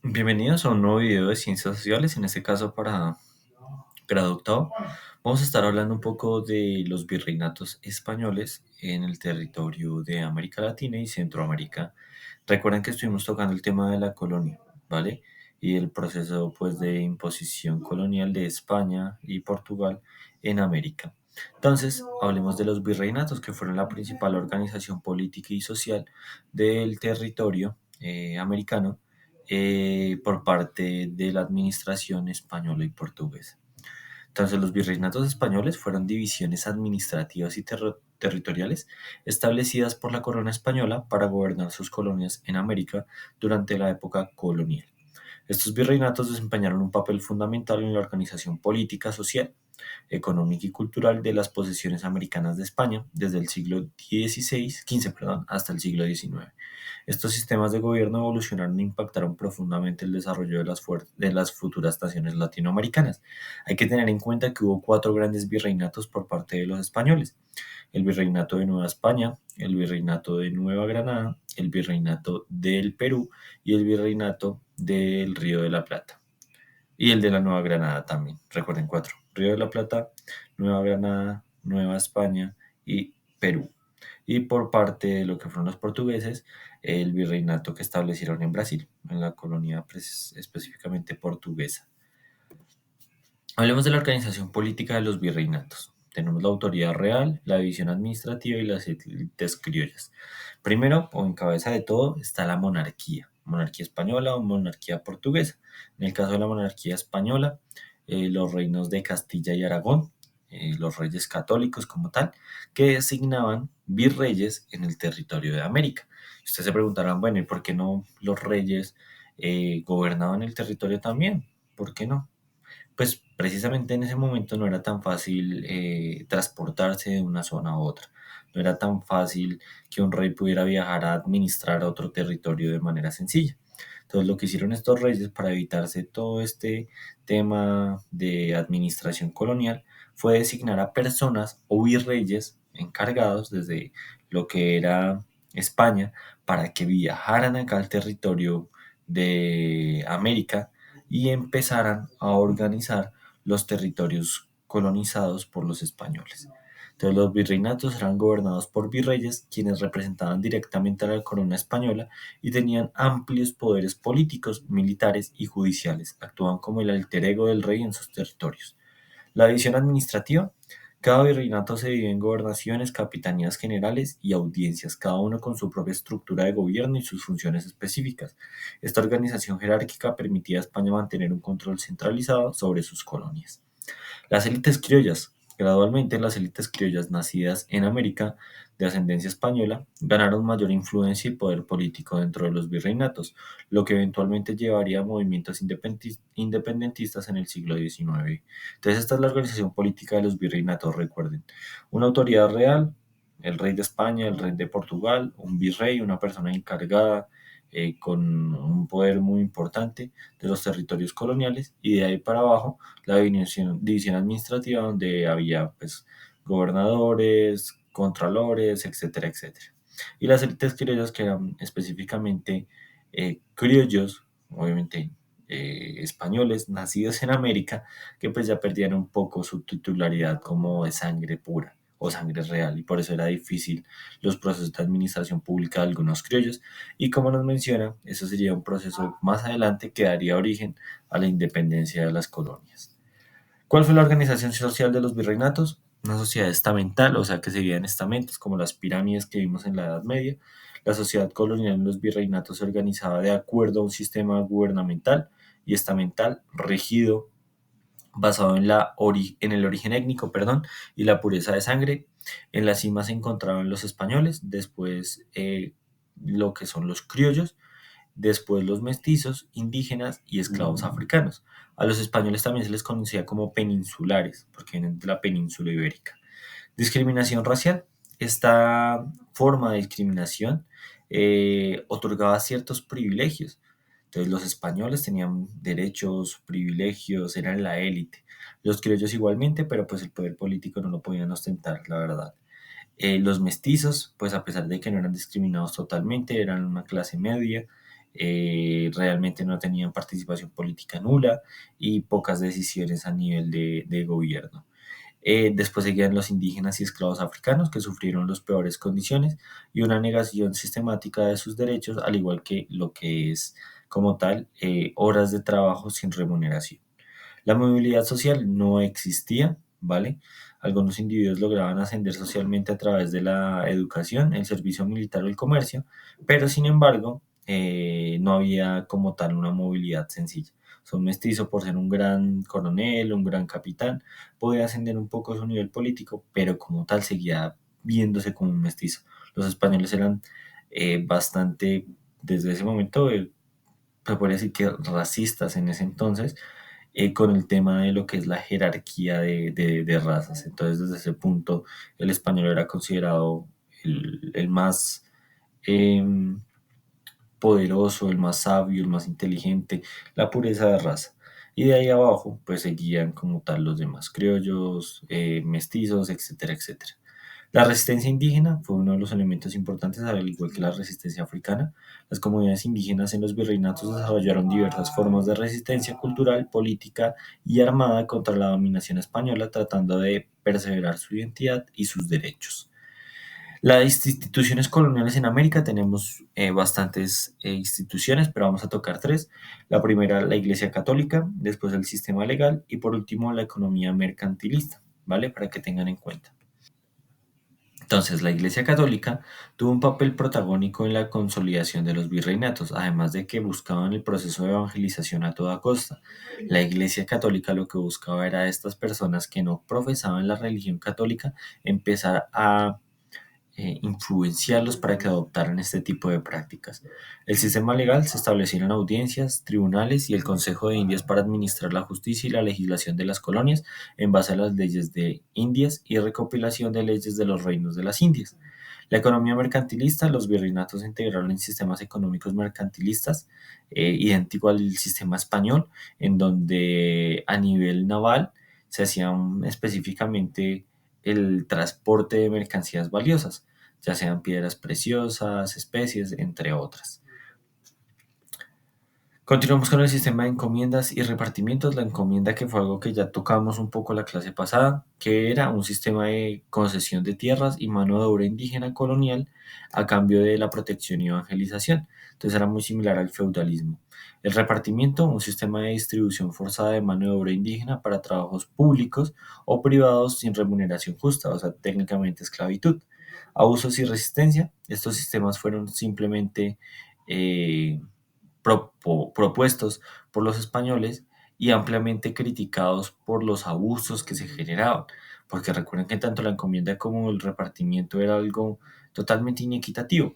Bienvenidos a un nuevo video de ciencias sociales, en este caso para grado octavo. Vamos a estar hablando un poco de los virreinatos españoles en el territorio de América Latina y Centroamérica. Recuerden que estuvimos tocando el tema de la colonia, ¿vale? Y el proceso pues de imposición colonial de España y Portugal en América. Entonces, hablemos de los virreinatos, que fueron la principal organización política y social del territorio americano por parte de la administración española y portuguesa. Entonces, los virreinatos españoles fueron divisiones administrativas y territoriales establecidas por la corona española para gobernar sus colonias en América durante la época colonial. Estos virreinatos desempeñaron un papel fundamental en la organización política, social, económica y cultural de las posesiones americanas de España desde el siglo XV, perdón, hasta el siglo XIX. Estos sistemas de gobierno evolucionaron e impactaron profundamente el desarrollo de las futuras naciones latinoamericanas. Hay que tener en cuenta que hubo cuatro grandes virreinatos por parte de los españoles: el virreinato de Nueva España, el virreinato de Nueva Granada, el virreinato del Perú y el virreinato del Río de la Plata. Y el de la Nueva Granada también. Recuerden, cuatro: Río de la Plata, Nueva Granada, Nueva España y Perú. Y por parte de lo que fueron los portugueses, el virreinato que establecieron en Brasil, en la colonia específicamente portuguesa. Hablemos de la organización política de los virreinatos. Tenemos la autoridad real, la división administrativa y las élites criollas. Primero, o en cabeza de todo, está la monarquía: monarquía española o monarquía portuguesa. En el caso de la monarquía española, los reinos de Castilla y Aragón, los reyes católicos como tal, que designaban virreyes en el territorio de América. Ustedes se preguntarán, bueno, ¿y por qué no los reyes gobernaban el territorio también? ¿Por qué no? Pues precisamente en ese momento no era tan fácil transportarse de una zona a otra. No era tan fácil que un rey pudiera viajar a administrar a otro territorio de manera sencilla. Entonces lo que hicieron estos reyes para evitarse todo este tema de administración colonial fue designar a personas o virreyes encargados desde lo que era España para que viajaran acá al territorio de América y empezaran a organizar los territorios colonizados por los españoles. Entonces los virreinatos eran gobernados por virreyes, quienes representaban directamente a la corona española y tenían amplios poderes políticos, militares y judiciales. Actuaban como el alter ego del rey en sus territorios. La división administrativa: cada virreinato se divide en gobernaciones, capitanías generales y audiencias, cada uno con su propia estructura de gobierno y sus funciones específicas. Esta organización jerárquica permitía a España mantener un control centralizado sobre sus colonias. Las élites criollas. Gradualmente, las élites criollas nacidas en América de ascendencia española ganaron mayor influencia y poder político dentro de los virreinatos, lo que eventualmente llevaría a movimientos independentistas en el siglo XIX. Entonces, esta es la organización política de los virreinatos, recuerden. Una autoridad real: el rey de España, el rey de Portugal, un virrey, una persona encargada con un poder muy importante de los territorios coloniales, y de ahí para abajo la división administrativa, donde había pues gobernadores, contralores, etcétera, etcétera. Y las élites criollas, que eran específicamente criollos, obviamente españoles, nacidos en América, que pues ya perdían un poco su titularidad como de sangre pura o sangre real, y por eso era difícil los procesos de administración pública de algunos criollos, y como nos menciona, eso sería un proceso más adelante que daría origen a la independencia de las colonias. ¿Cuál fue la organización social de los virreinatos? Una sociedad estamental, o sea que se dividía en estamentos, como las pirámides que vimos en la Edad Media. La sociedad colonial en los virreinatos se organizaba de acuerdo a un sistema gubernamental y estamental regido, basado en el origen étnico, perdón, y la pureza de sangre. En la cima se encontraban los españoles, después lo que son los criollos, después los mestizos, indígenas y esclavos africanos. A los españoles también se les conocía como peninsulares, porque vienen de la península ibérica. Discriminación racial. Esta forma de discriminación otorgaba ciertos privilegios. Entonces los españoles tenían derechos, privilegios, eran la élite. Los criollos igualmente, pero pues el poder político no lo podían ostentar, la verdad. Los mestizos, pues a pesar de que no eran discriminados totalmente, eran una clase media, realmente no tenían participación política nula y pocas decisiones a nivel de gobierno. Después seguían los indígenas y esclavos africanos que sufrieron las peores condiciones y una negación sistemática de sus derechos, al igual que lo que es como tal horas de trabajo sin remuneración. La movilidad social no existía, ¿vale? Algunos individuos lograban ascender socialmente a través de la educación, el servicio militar o el comercio, pero sin embargo, no había como tal una movilidad sencilla. Son mestizo por ser un gran coronel, un gran capitán, podía ascender un poco su nivel político, pero como tal seguía viéndose como un mestizo. Los españoles eran bastante, desde ese momento, se podría decir que racistas en ese entonces, con el tema de lo que es la jerarquía de razas. Entonces, desde ese punto, el español era considerado el más em, poderoso, el más sabio, el más inteligente, la pureza de raza. Y de ahí abajo, pues seguían como tal los demás criollos, mestizos, etcétera, etcétera. La resistencia indígena fue uno de los elementos importantes, al igual que la resistencia africana. Las comunidades indígenas en los virreinatos desarrollaron diversas formas de resistencia cultural, política y armada contra la dominación española, tratando de perseverar su identidad y sus derechos. Las instituciones coloniales en América tenemos bastantes instituciones, pero vamos a tocar tres. La primera, la Iglesia Católica, después el sistema legal y por último la economía mercantilista, ¿vale? Para que tengan en cuenta. Entonces, la Iglesia Católica tuvo un papel protagónico en la consolidación de los virreinatos, además de que buscaban el proceso de evangelización a toda costa. La Iglesia Católica lo que buscaba era a estas personas que no profesaban la religión católica empezar a influenciarlos para que adoptaran este tipo de prácticas. El sistema legal se establecieron audiencias, tribunales y el Consejo de Indias para administrar la justicia y la legislación de las colonias en base a las leyes de Indias y recopilación de leyes de los reinos de las Indias. La economía mercantilista, los virreinatos se integraron en sistemas económicos mercantilistas, idéntico al sistema español, en donde a nivel naval se hacía específicamente el transporte de mercancías valiosas, ya sean piedras preciosas, especies, entre otras. Continuamos con el sistema de encomiendas y repartimientos. La encomienda, que fue algo que ya tocamos un poco la clase pasada, que era un sistema de concesión de tierras y mano de obra indígena colonial a cambio de la protección y evangelización. Entonces era muy similar al feudalismo. El repartimiento, un sistema de distribución forzada de mano de obra indígena para trabajos públicos o privados sin remuneración justa, o sea, técnicamente esclavitud. Abusos y resistencia. Estos sistemas fueron simplemente eh, propuestos por los españoles y ampliamente criticados por los abusos que se generaban, porque recuerden que tanto la encomienda como el repartimiento era algo totalmente inequitativo,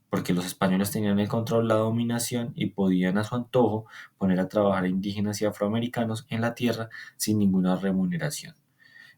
porque los españoles tenían el control, la dominación y podían a su antojo poner a trabajar a indígenas y afroamericanos en la tierra sin ninguna remuneración.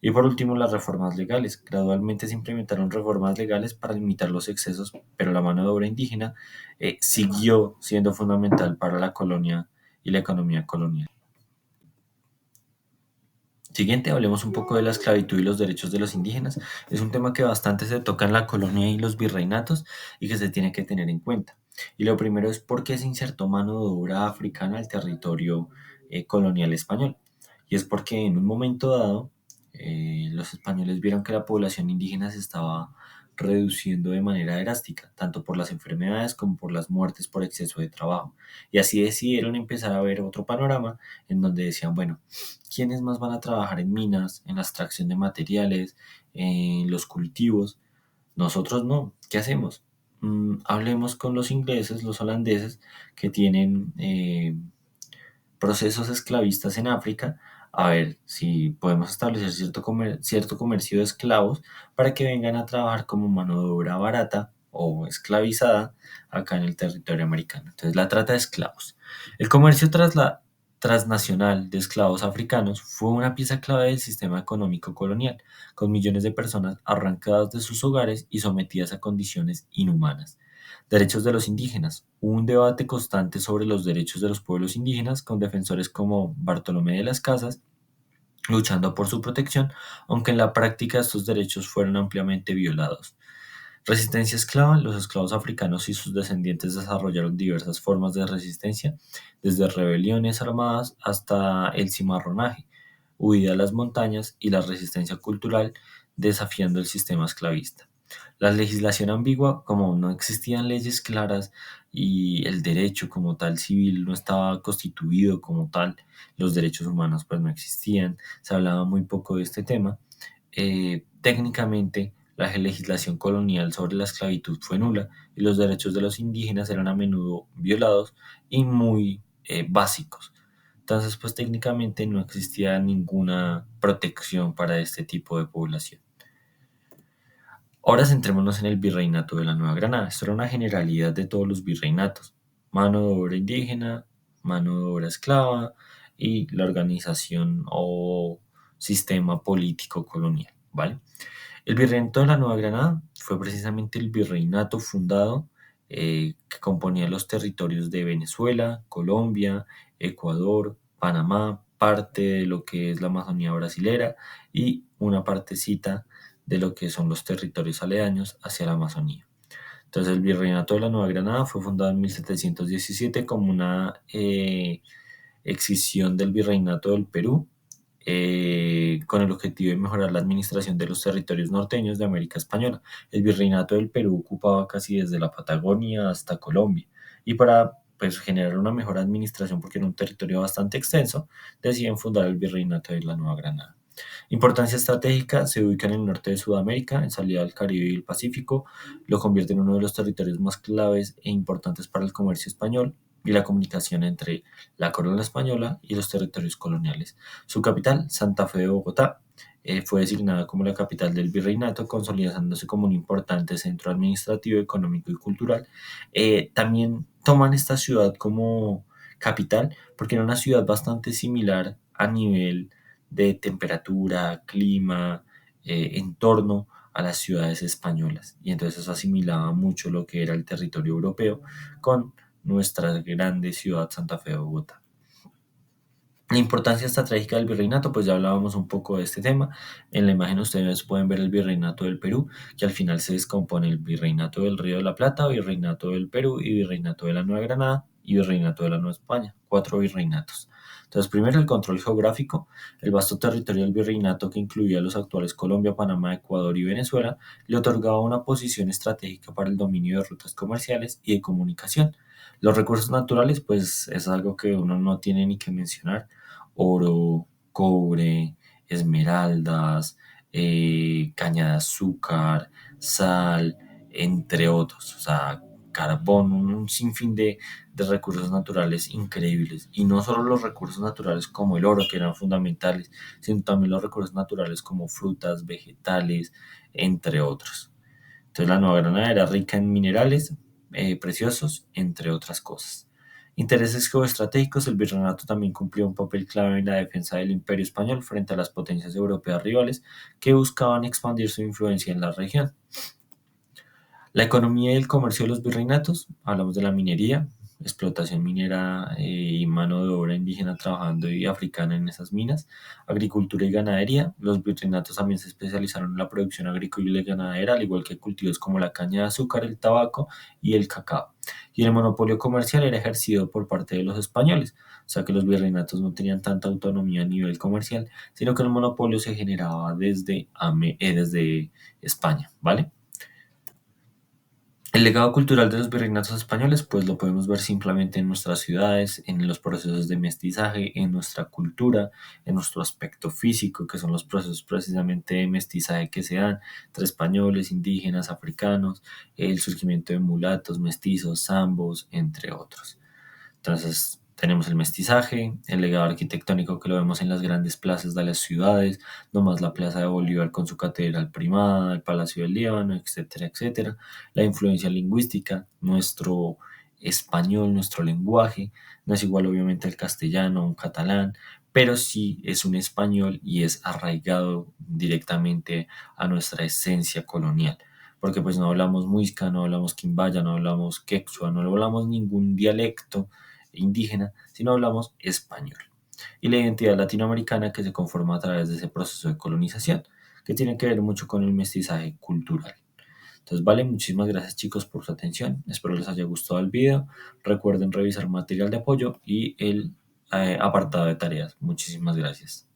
Y por último, las reformas legales. Gradualmente se implementaron reformas legales para limitar los excesos, pero la mano de obra indígena siguió siendo fundamental para la colonia y la economía colonial. Siguiente, hablemos un poco de la esclavitud y los derechos de los indígenas. Es un tema que bastante se toca en la colonia y los virreinatos y que se tiene que tener en cuenta. Y lo primero es por qué se insertó mano de obra africana al territorio colonial español. Y es porque en un momento dado los españoles vieron que la población indígena se estaba reduciendo de manera drástica, tanto por las enfermedades como por las muertes por exceso de trabajo. Y así decidieron empezar a ver otro panorama en donde decían, bueno, ¿quiénes más van a trabajar en minas, en la extracción de materiales, en los cultivos? Nosotros no. ¿Qué hacemos? Hablemos con los ingleses, los holandeses, que tienen procesos esclavistas en África, a ver si podemos establecer cierto comercio de esclavos para que vengan a trabajar como mano de obra barata o esclavizada acá en el territorio americano. Entonces, la trata de esclavos. El comercio transnacional de esclavos africanos fue una pieza clave del sistema económico colonial, con millones de personas arrancadas de sus hogares y sometidas a condiciones inhumanas. Derechos de los indígenas. Hubo un debate constante sobre los derechos de los pueblos indígenas, con defensores como Bartolomé de las Casas luchando por su protección, aunque en la práctica estos derechos fueron ampliamente violados. Resistencia esclava. Los esclavos africanos y sus descendientes desarrollaron diversas formas de resistencia, desde rebeliones armadas hasta el cimarronaje, huida a las montañas y la resistencia cultural, desafiando el sistema esclavista. La legislación ambigua, como no existían leyes claras y el derecho como tal civil no estaba constituido como tal, los derechos humanos pues no existían, se hablaba muy poco de este tema. Técnicamente, la legislación colonial sobre la esclavitud fue nula y los derechos de los indígenas eran a menudo violados y muy básicos. Entonces, pues técnicamente no existía ninguna protección para este tipo de población. Ahora centrémonos en el virreinato de la Nueva Granada. Esto era una generalidad de todos los virreinatos. Mano de obra indígena, mano de obra esclava y la organización o sistema político colonial, ¿vale? El virreinato de la Nueva Granada fue precisamente el virreinato fundado que componía los territorios de Venezuela, Colombia, Ecuador, Panamá, parte de lo que es la Amazonía brasilera y una partecita de lo que son los territorios aledaños hacia la Amazonía. Entonces el Virreinato de la Nueva Granada fue fundado en 1717 como una excisión del Virreinato del Perú, con el objetivo de mejorar la administración de los territorios norteños de América Española. El Virreinato del Perú ocupaba casi desde la Patagonia hasta Colombia y para pues, generar una mejor administración, porque era un territorio bastante extenso, deciden fundar el Virreinato de la Nueva Granada. Importancia estratégica, se ubica en el norte de Sudamérica, en salida al Caribe y el Pacífico, lo convierte en uno de los territorios más claves e importantes para el comercio español y la comunicación entre la corona española y los territorios coloniales. Su capital, Santa Fe de Bogotá, fue designada como la capital del virreinato, consolidándose como un importante centro administrativo, económico y cultural. También toman esta ciudad como capital porque era una ciudad bastante similar a nivel de temperatura, clima, entorno a las ciudades españolas. Y entonces eso asimilaba mucho lo que era el territorio europeo con nuestra grande ciudad Santa Fe de Bogotá. La importancia estratégica del virreinato, pues ya hablábamos un poco de este tema. En la imagen ustedes pueden ver el virreinato del Perú, que al final se descompone el virreinato del Río de la Plata, virreinato del Perú y virreinato de la Nueva Granada y virreinato de la Nueva España. 4 virreinatos. Entonces, primero el control geográfico. El vasto territorio del virreinato, que incluía los actuales Colombia, Panamá, Ecuador y Venezuela, le otorgaba una posición estratégica para el dominio de rutas comerciales y de comunicación. Los recursos naturales, pues es algo que uno no tiene ni que mencionar: oro, cobre, esmeraldas, caña de azúcar, sal, entre otros. O sea, carbón, un sinfín de recursos naturales increíbles. Y no solo los recursos naturales como el oro, que eran fundamentales, sino también los recursos naturales como frutas, vegetales, entre otros. Entonces la Nueva Granada era rica en minerales preciosos, entre otras cosas. Intereses geoestratégicos, el virreinato también cumplió un papel clave en la defensa del imperio español frente a las potencias europeas rivales que buscaban expandir su influencia en la región. La economía y el comercio de los virreinatos, hablamos de la minería, explotación minera y mano de obra indígena trabajando y africana en esas minas, agricultura y ganadería. Los virreinatos también se especializaron en la producción agrícola y ganadera, al igual que cultivos como la caña de azúcar, el tabaco y el cacao. Y el monopolio comercial era ejercido por parte de los españoles, o sea que los virreinatos no tenían tanta autonomía a nivel comercial, sino que el monopolio se generaba desde España, ¿vale? El legado cultural de los virreinatos españoles, pues lo podemos ver simplemente en nuestras ciudades, en los procesos de mestizaje, en nuestra cultura, en nuestro aspecto físico, que son los procesos precisamente de mestizaje que se dan entre españoles, indígenas, africanos, el surgimiento de mulatos, mestizos, zambos, entre otros. Entonces, tenemos el mestizaje, el legado arquitectónico que lo vemos en las grandes plazas de las ciudades, nomás la Plaza de Bolívar con su catedral primada, el Palacio del Líbano, etcétera, etcétera. La influencia lingüística, nuestro español, nuestro lenguaje, no es igual obviamente al castellano, un catalán, pero sí es un español y es arraigado directamente a nuestra esencia colonial. Porque pues no hablamos muisca, no hablamos quimbaya, no hablamos quechua, no hablamos ningún dialecto indígena, sino hablamos español. Y la identidad latinoamericana que se conforma a través de ese proceso de colonización, que tiene que ver mucho con el mestizaje cultural. Entonces, vale, muchísimas gracias chicos por su atención. Espero les haya gustado el video. Recuerden revisar material de apoyo y el apartado de tareas. Muchísimas gracias.